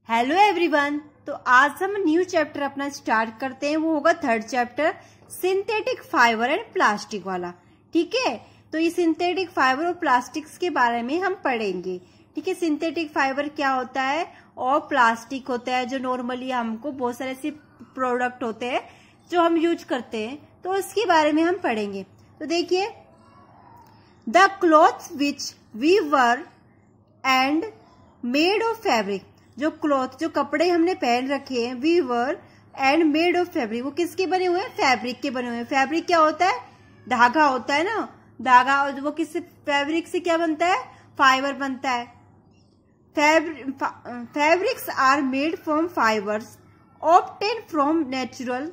Hello everyone. तो आज हम न्यू चैप्टर अपना स्टार्ट करते हैं। वो होगा third chapter synthetic fibre and plastic वाला। ठीक है, तो ये सिंथेटिक फाइबर और प्लास्टिक्स के बारे में हम पढ़ेंगे। ठीक है, सिंथेटिक फाइबर क्या होता है और प्लास्टिक होता है जो नॉर्मली हमको बहुत सारे ऐसे प्रोडक्ट होते हैं जो हम यूज करते हैं, तो उसके बारे में हम पढ़ेंगे। तो देखिए, the cloth which we wear and made of fabric, जो क्लॉथ जो कपड़े हमने पहन रखे हैं, we wear and made of fabric, वो किसके बने हुए हैं? फैब्रिक के बने हुए हैं। फैब्रिक क्या होता है? धागा होता है ना, धागा। और वो किससे, फैब्रिक से क्या बनता है? फाइबर बनता है। Fabrics are made from fibres obtain from natural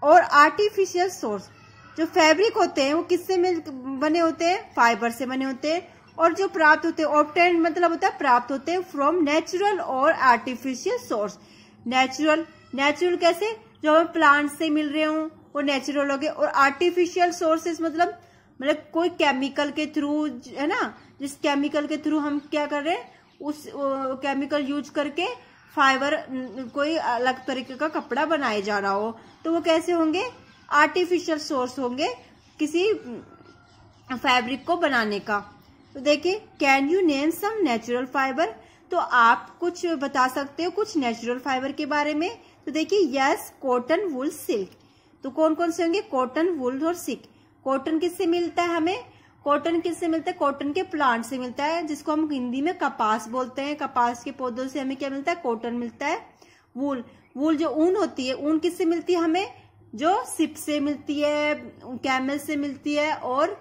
और आर्टिफिशियल सोर्स। जो फैब्रिक होते हैं वो किससे बने होते हैं? फाइबर से बने होते हैं। और जो प्राप्त होते हैं, ऑब्टेन मतलब होता है प्राप्त होते हैं फ्रॉम नेचुरल और आर्टिफिशियल सोर्स। नेचुरल कैसे? जो हमें प्लांट से मिल रहे हो वो नेचुरल हो गए। और आर्टिफिशियल सोर्सेस मतलब कोई केमिकल के थ्रू, है ना, जिस केमिकल के थ्रू हम क्या कर रहे हैं, उस केमिकल यूज करके फाइबर कोई अलग तरीके का कपड़ा बनाया जा रहा हो, तो वो कैसे होंगे? आर्टिफिशियल सोर्स होंगे किसी फैब्रिक को बनाने का। तो देखिए, can you name some natural fibre, तो आप कुछ बता सकते हो कुछ नेचुरल फाइबर के बारे में। तो देखिए, यस, कॉटन, वुल, सिल्क। तो कौन कौन से होंगे? कॉटन, वुल और सिल्क। कॉटन किससे मिलता है हमें? कॉटन किससे मिलता है? कॉटन के प्लांट से मिलता है, जिसको हम हिंदी में कपास बोलते हैं। कपास के पौधों से हमें क्या मिलता है? कॉटन मिलता है। वूल जो ऊन होती है, ऊन किससे मिलती है हमें? जो सिप से मिलती है, कैमल से मिलती है और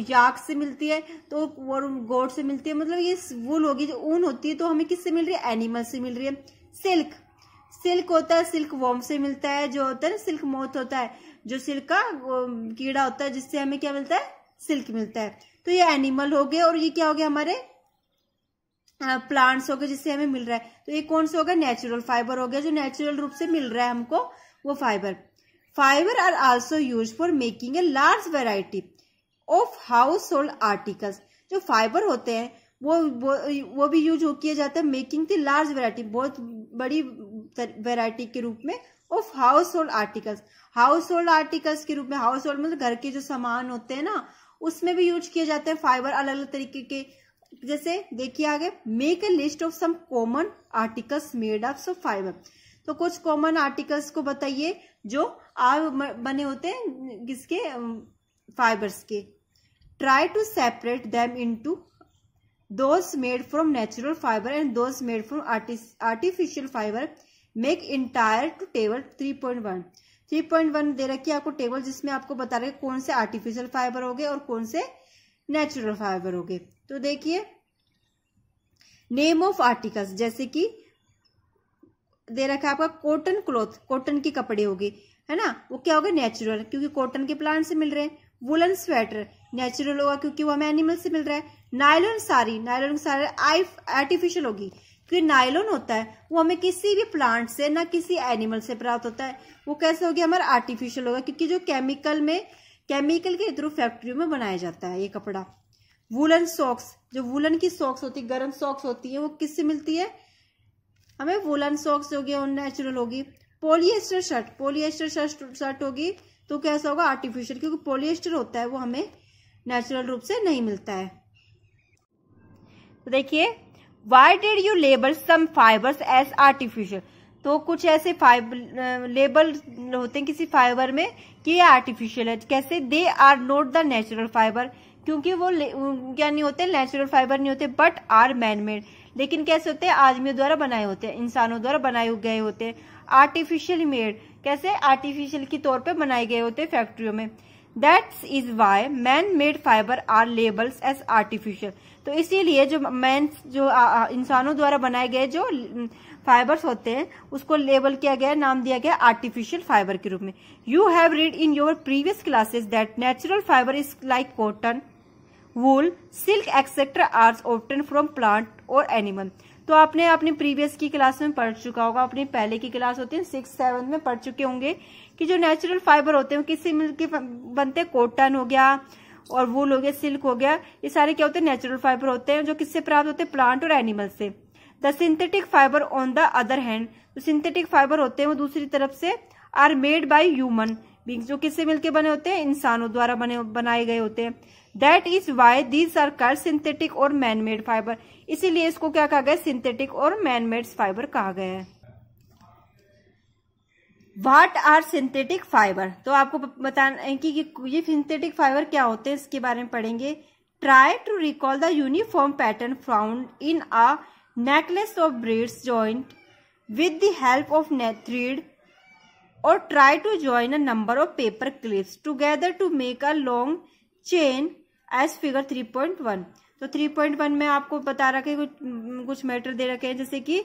याक से मिलती है, तो और गोट से मिलती है। मतलब ये वूल होगी, जो ऊन होती है, तो हमें किससे मिल रही है? एनिमल से मिल रही है। सिल्क होता है, सिल्क वॉर्म से मिलता है। जो होता है सिल्क मोथ होता है, जो सिल्क का कीड़ा होता है, जिससे हमें क्या मिलता है? सिल्क मिलता है। तो ये एनिमल हो गए। और ये क्या हो गया? हमारे प्लांट्स हो गए जिससे हमें मिल रहा है। तो ये कौन सा हो गया? नेचुरल फाइबर हो गया, जो नेचुरल रूप से मिल रहा है हमको, वो fibre are also use for making a large variety of household articles. जो फाइबर होते हैं वो भी यूज किया जाता है मेकिंग द लार्ज वेराइटी, बहुत बड़ी वेराइटी के रूप में, of household articles. House hold articles के रूप में, हाउस होल्ड मतलब घर के जो सामान होते हैं ना, उसमें भी यूज किए जाते हैं फाइबर अलग अलग तरीके के। जैसे देखिए आगे, make a list of some common articles made of fibre. तो कुछ कॉमन आर्टिकल्स को बताइए जो बने होते हैं किसके? फाइबर्स के। Try to separate them into those made from natural fibre and those made from artificial fibre. Make entire to table 3.1 दे रखी है आपको टेबल, जिसमें आपको बता रहे कौन से आर्टिफिशियल फाइबर हो गए और कौन से नेचुरल फाइबर हो गए। तो देखिए, नेम ऑफ आर्टिकल्स, जैसे कि दे रखा है आपका कॉटन क्लॉथ, कॉटन के कपड़े हो गए, है ना, वो क्या होगा? नेचुरल, क्योंकि कॉटन के प्लांट से मिल रहे हैं। वुलन स्वेटर नेचुरल होगा क्योंकि वो हमें एनिमल से मिल रहा है। नायलॉन साड़ी आर्टिफिशियल होगी, क्योंकि नायलॉन होता है वो हमें किसी भी प्लांट से ना किसी एनिमल से प्राप्त होता है। वो कैसे हो गया? हमारा आर्टिफिशियल होगा, क्योंकि जो केमिकल के थ्रू फैक्ट्रियों में बनाया जाता है ये कपड़ा। वुलन सॉक्स, जो वुलन की सॉक्स होती है, गर्म सॉक्स होती है, वो किससे मिलती है हमें? वुलन सॉक्स होगी और नेचुरल होगी। पॉलिएस्टर शर्ट होगी, तो कैसा होगा? आर्टिफिशियल, क्योंकि पॉलिएस्टर होता है वो हमें नेचुरल रूप से नहीं मिलता है। तो देखिए, why did you label some fibres as artificial. तो कुछ ऐसे फाइबर लेबल होते हैं किसी फाइबर में कि ये आर्टिफिशियल है। कैसे? They are not the natural fibre, क्योंकि वो क्या नहीं होते? नेचुरल फाइबर नहीं होते, बट आर मैन मेड। लेकिन कैसे होते हैं? आदमियों द्वारा बनाए होते हैं, इंसानों द्वारा बनाए गए होते हैं। आर्टिफिशियल मेड, कैसे? आर्टिफिशियल के तौर पे बनाए गए होते हैं फैक्ट्रियों में। That's is why man made fibre are labels as artificial. तो इसीलिए जो इंसानों द्वारा बनाए गए जो फाइबर्स होते हैं, उसको लेबल किया गया, नाम दिया गया आर्टिफिशियल फाइबर के रूप में। You have read in your previous classes that natural fibre is like cotton, wool, silk etcetera are obtain from plant और एनिमल। तो आपने अपनी प्रीवियस की क्लास में पढ़ चुका होगा, अपनी पहले की क्लास होती है 6th-7th में पढ़ चुके होंगे कि जो नेचुरल फाइबर होते हैं किससे मिलके बनते हैं? कॉटन हो गया और वूल हो गया, सिल्क हो गया, ये सारे क्या होते हैं? नेचुरल फाइबर होते हैं, जो किससे प्राप्त होते हैं? प्लांट और एनिमल से। The synthetic fibre on the other hand, जो सिंथेटिक फाइबर होते हैं वो दूसरी तरफ से are made by human beings, जो किससे मिलकर बने होते हैं, इंसानों द्वारा बनाए गए होते हैं। That is why these are called synthetic और मैन मेड फाइबर, इसीलिए इसको क्या कहा गया, सिंथेटिक और मैन मेड फाइबर कहा गया है। व्हाट आर सिंथेटिक फाइबर, तो आपको बताना है कि ये सिंथेटिक फाइबर क्या होते हैं, इसके बारे में पढ़ेंगे। Try to recall the uniform pattern found in a necklace of beads joint with the help of thread or try to join a number of paper clips together to make a long chain as figure 3.1। तो 3.1 में आपको बता रखा है कुछ matter दे रखे हैं, जैसे कि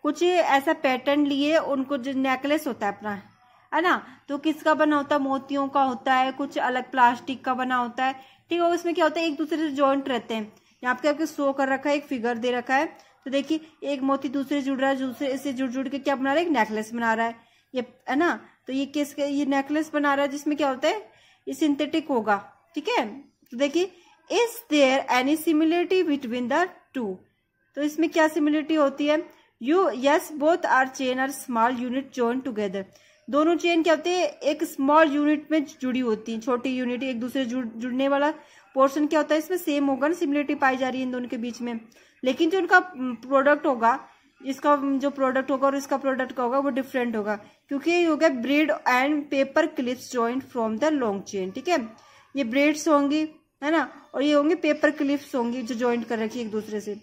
कुछ ऐसा पैटर्न लिए, उनको जो नेकलेस होता है अपना, है ना, तो किसका बना होता है, मोतियों का होता है, कुछ अलग प्लास्टिक का बना होता है, ठीक है। उसमें क्या होता है, एक दूसरे से जॉइंट रहते हैं। यहाँ पे आपके शो कर रखा है, एक फिगर दे रखा है, तो देखिए एक मोती दूसरे जुड़ रहा है, दूसरे से जुड़ के क्या बना रहा है, एक नेकलेस बना रहा है, ये है ना। तो ये किसका, ये नेकलेस बना रहा है, जिसमें क्या होता है, ये सिंथेटिक होगा, ठीक है। तो देखिए, is there any similarity between the two, तो इसमें क्या सिमिलरिटी होती है, yes both are chain are small unit join together, दोनों चेन क्या होते हैं, एक स्मॉल यूनिट में जुड़ी होती है, छोटी यूनिट, एक दूसरे जुड़ने वाला पोर्शन क्या होता है, इसमें सेम होगा ना, सिमिलरिटी पाई जा रही है इन दोनों के बीच में। लेकिन जो उनका प्रोडक्ट होगा, इसका जो प्रोडक्ट होगा और इसका प्रोडक्ट का होगा, वो डिफरेंट होगा, क्योंकि ये हो गया bread and paper clips joint from the long chain, ठीक है। ये ब्रेड्स होंगी, है ना, और ये होंगे पेपर क्लिप्स होंगी जो जॉइंट कर रखी है एक दूसरे से।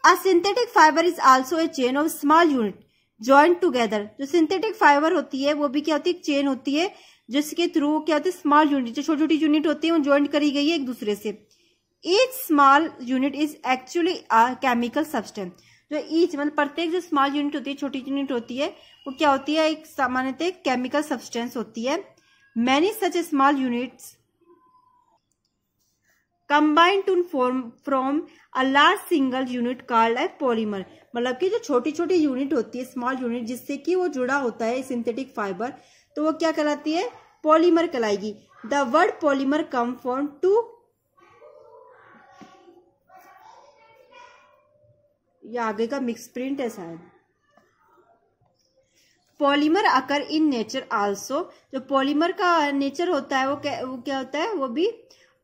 अ synthetic fibre is also a chain of small unit joint together, जो सिंथेटिक फाइबर होती है वो भी क्या होती है, एक चेन होती है, जिसके थ्रू क्या होती है, स्मॉल यूनिट, जो छोटी छोटी यूनिट होती है वो जॉइंट करी गई है एक दूसरे से। Each small unit is actually a chemical substance, जो ईच मतलब प्रत्येक जो स्मॉल यूनिट होती है, छोटी यूनिट होती है, वो क्या होती है, एक सामान्यतः केमिकल सब्सटेंस होती है। Many such small units combine to form from a large single unit called a polymer, मतलब कि जो छोटी छोटी यूनिट होती है, स्मॉल यूनिट, जिससे कि वो जुड़ा होता है सिंथेटिक फाइबर, तो वो क्या कहलाती है, पॉलीमर कहलाएगी। The word polymer come from two, ये आगे का मिक्स प्रिंट है शायद। Polymer occur in nature also, जो पॉलीमर का नेचर होता है वो क्या होता है, वो भी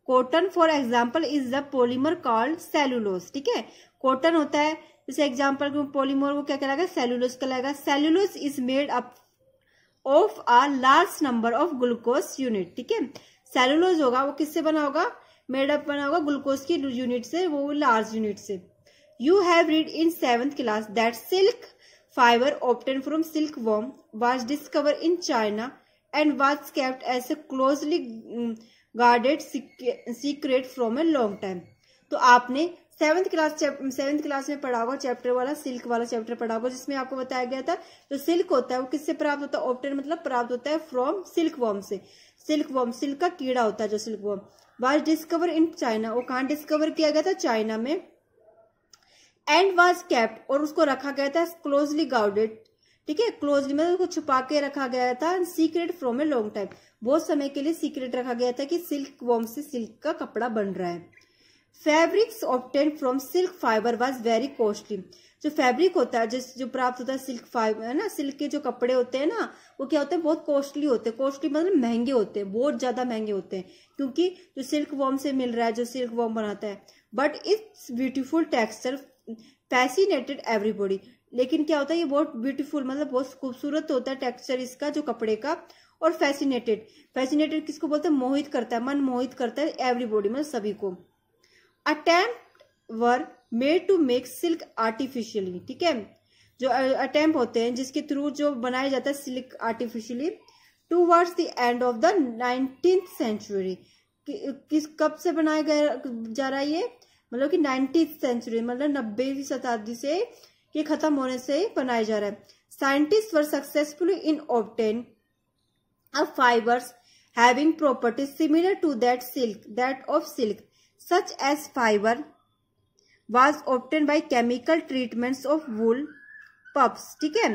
cotton for example is the polymer called cellulose, ठीक है। कॉटन होता है, जैसे एग्जाम्पल पॉलीमर वो क्या कहलाएगा, सेलुलोज कहलाएगा। Cellulose is made up of a large number of glucose unit, ठीक है। सेलुलोज होगा वो किससे बना होगा, मेड अप बना होगा ग्लूकोज की यूनिट से, वो लार्ज यूनिट से। You have read in 7th class that silk fiber obtained from silkworm was discovered in China and was kept as a closely guarded secret from a long time। तो आपने 7th class में पढ़ा होगा, chapter वाला silk वाला chapter पढ़ा होगा, जिसमें आपको बताया गया था जो सिल्क होता है वो किससे प्राप्त होता है, ऑब्टेन मतलब प्राप्त होता है फ्रॉम सिल्कवर्म से। सिल्कवर्म सिल्क का कीड़ा होता है जो silkworm, was discover in China, वो कहाँ डिस्कवर किया गया था, चाइना में। एंड वाज केप्ट, और उसको रखा गया था क्लोजली गार्डेड, ठीक है, क्लोजली मतलब उसको छुपा के रखा गया था, secret from a long time, बहुत समय के लिए सीक्रेट रखा गया था कि सिल्क वॉर्म से सिल्क का कपड़ा बन रहा है। Fabrics obtained from silk fibre was very costly, जो फैब्रिक होता है जो प्राप्त होता है सिल्क फाइबर, है ना, सिल्क के जो कपड़े होते हैं ना, वो क्या होते हैं, बहुत कॉस्टली होते हैं। कॉस्टली मतलब महंगे होते हैं, बहुत ज्यादा महंगे होते हैं, क्योंकि जो सिल्क वॉर्म से मिल रहा है, जो सिल्क वॉर्म बनाता है। But it's beautiful texture fascinated everybody, लेकिन क्या होता है, ये बहुत ब्यूटीफुल मतलब बहुत खूबसूरत होता है टेक्सचर इसका जो कपड़े का। और फैसिनेटेड किसको बोलते हैं, मोहित करता है, मन मोहित करता है, एवरीबॉडी मतलब सभी को। Attempt were made to make silk artificially, ठीक है, जो अटेम्प्ट होते हैं जिसके थ्रू जो बनाया जाता है silk artificially. Towards the end of the 19th century, किस कब से बनाया जा रहा है ये, मतलब कि 19th सेंचुरी मतलब 90वीं शताब्दी से ये खत्म होने से बनाया जा रहा है। Scientist were successfully in obtain a fibres having properties similar to that of silk such as fibre was obtain by chemical treatments of wool pulps, ठीक है।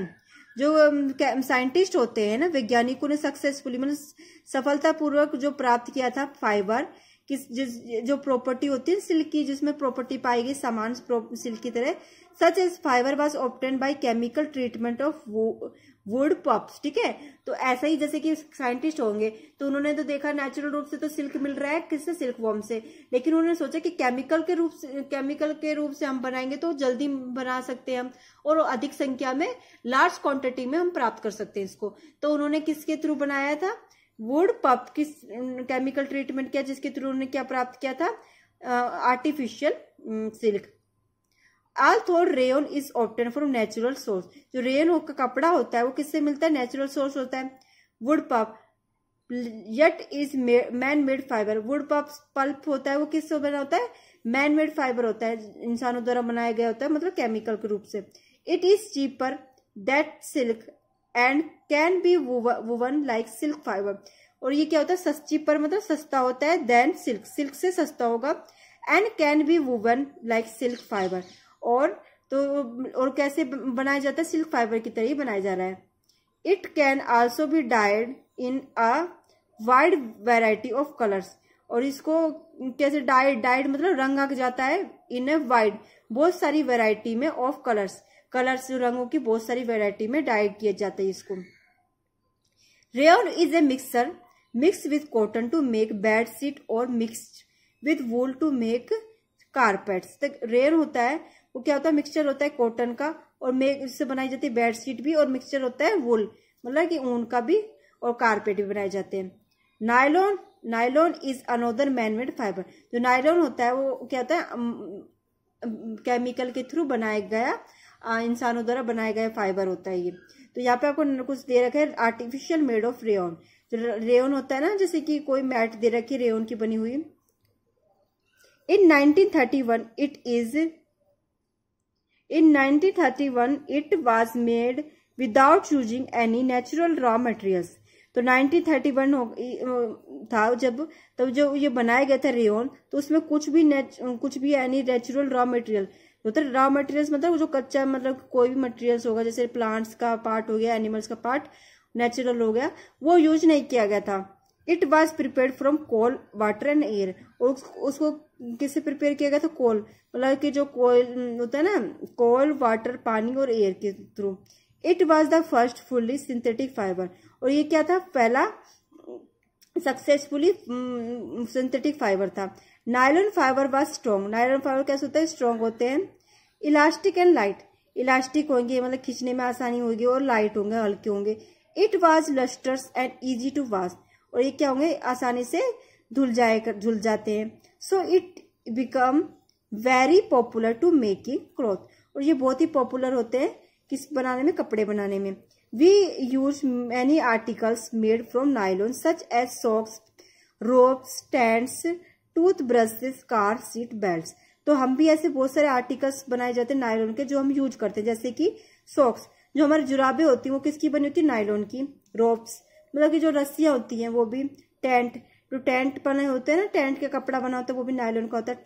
जो साइंटिस्ट होते हैं ना, वैज्ञानिकों ने सक्सेसफुली मतलब सफलतापूर्वक जो प्राप्त किया था फाइबर, जिस जो प्रॉपर्टी होती है सिल्क की, जिसमें प्रॉपर्टी पाई गई सामान सिल्क की तरह, such as fibre was obtained by chemical treatment of wood pulps. ठीक है, तो ऐसा ही जैसे कि साइंटिस्ट होंगे तो उन्होंने तो देखा नेचुरल रूप से तो सिल्क मिल रहा है, किससे, सिल्क वॉर्म से, लेकिन उन्होंने सोचा कि केमिकल के रूप से हम बनाएंगे तो जल्दी बना सकते हैं हम, और अधिक संख्या में, लार्ज क्वांटिटी में हम प्राप्त कर सकते हैं इसको। तो उन्होंने किसके थ्रू बनाया था, वुड पप की केमिकल ट्रीटमेंट किया, जिसके थ्रू उन्होंने क्या प्राप्त किया था, artificial silk. Although rayon is obtain from natural source, जो रेयन का कपड़ा होता है वो किससे मिलता है, नेचुरल सोर्स होता है, wood pulp, yet is man made fibre. Wood pulp होता है वो किससे बना होता है, मैन मेड फाइबर होता है, इंसानों द्वारा बनाया गया होता है, मतलब केमिकल के रूप से। It is cheaper that silk and can be woven like silk fibre. और ये क्या होता है, चीपर मतलब सस्ता होता है, देन सिल्क, सिल्क से सस्ता होगा, and can be woven like silk fibre, और कैसे बनाया जाता है, सिल्क फाइबर की तरह ही बनाया जा रहा है। It can also be died in a wide variety of colours, और इसको कैसे डाइड मतलब रंग आ जाता है, इन अ वाइड, बहुत सारी वेराइटी में, ऑफ कलर्स रंगों की बहुत सारी वेराइटी में डाइड किया जाता है इसको। Rayon is a mixer mix with cotton to make bed sheet और mixed with wool to make carpets. Rayon होता है वो क्या होता है, मिक्सचर होता है कॉटन का, और इससे बनाई जाती है बेडशीट भी, और मिक्सचर होता है वूल मतलब कि ऊन का भी, और कारपेट भी बनाए जाते हैं। Nylon is another manmade fibre. जो नायलॉन होता है वो क्या होता है, केमिकल के थ्रू बनाया गया, इंसानों द्वारा बनाया गया फाइबर होता है ये। तो यहाँ पे आपको कुछ दे रखा है, आर्टिफिशियल मेड ऑफ रेयन। जो रेयन होता है ना, जैसे कि कोई मैट दे रखी है रेयन की बनी हुई। In 1931 it was made without using any natural raw materials। तो 1931 था तब जो ये बनाया गया था रेयन, तो उसमें कुछ भी एनी नेचुरल रॉ मटेरियल, तो रॉ मटेरियल्स मतलब जो कच्चा, मतलब कोई भी मटेरियल्स होगा, जैसे प्लांट्स का पार्ट हो गया, एनिमल्स का पार्ट नेचुरल हो गया, वो यूज नहीं किया गया था। It was prepared from coal, water and air. और उसको किससे प्रिपेयर किया गया था, कोल, मतलब कि जो कोयल होता है ना, कोल, वाटर, पानी और एयर के through. It was the first fully synthetic fibre. और ये क्या था, पहला सक्सेसफुली सिंथेटिक फाइबर था। Nylon fibre was strong. Nylon fibre कैसे होता है, स्ट्रॉन्ग होते हैं। इलास्टिक एंड लाइट, इलास्टिक होंगे मतलब खींचने में आसानी होगी, और लाइट होंगे, हल्के होंगे। It was lustrous and easy to wash. और ये क्या होंगे, आसानी से धुल जाते हैं। So it become very popular to making cloth. और ये बहुत ही पॉपुलर होते हैं किस बनाने में, कपड़े बनाने में। We use many articles made from nylon such as socks, ropes, stands, tooth brushes, car seat belt. तो हम भी ऐसे बहुत सारे आर्टिकल्स बनाए जाते हैं नायलॉन के, जो हम यूज करते हैं, जैसे कि सॉक्स, जो हमारी जुराबें होती हैं वो किसकी बनी होती है, नायलॉन की। रोप्स मतलब कि जो रस्सियां होती हैं वो भी। टेंट, जो टेंट बने होते हैं ना, टेंट का कपड़ा बना होता है वो भी नायलॉन का होता है।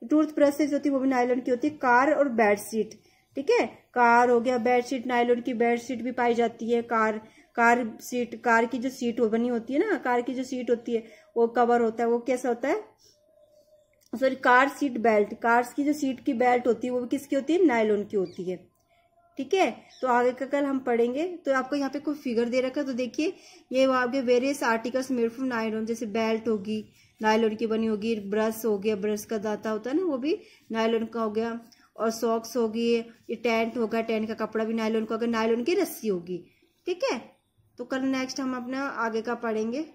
टूथ ब्रशेज होती है वो भी नायलॉन की होती है। कार और बेडशीट, ठीक है, कार हो गया, बेडशीट, नायलॉन की बेडशीट भी पाई जाती है। कार सीट, कार की जो सीट बनी होती है ना, कार की जो सीट होती है वो कवर होता है, वो कैसा होता है, sorry, car seat belt, cars की जो सीट की बेल्ट होती है वो किसकी होती है, नायलॉन की होती है। ठीक है, तो आगे का कल हम पढ़ेंगे। तो आपको यहाँ पे कोई फिगर दे रखा है, तो देखिए ये आपके various articles made from nylon, जैसे बेल्ट होगी नायलॉन की बनी होगी, ब्रश हो गया, ब्रश का दाता होता है ना वो भी नायलॉन का हो गया, और सॉक्स होगी, ये टेंट होगा, टेंट का कपड़ा भी नायलॉन का होगा, नायलॉन की रस्सी होगी। ठीक है, तो कल नेक्स्ट हम अपना आगे का पढ़ेंगे।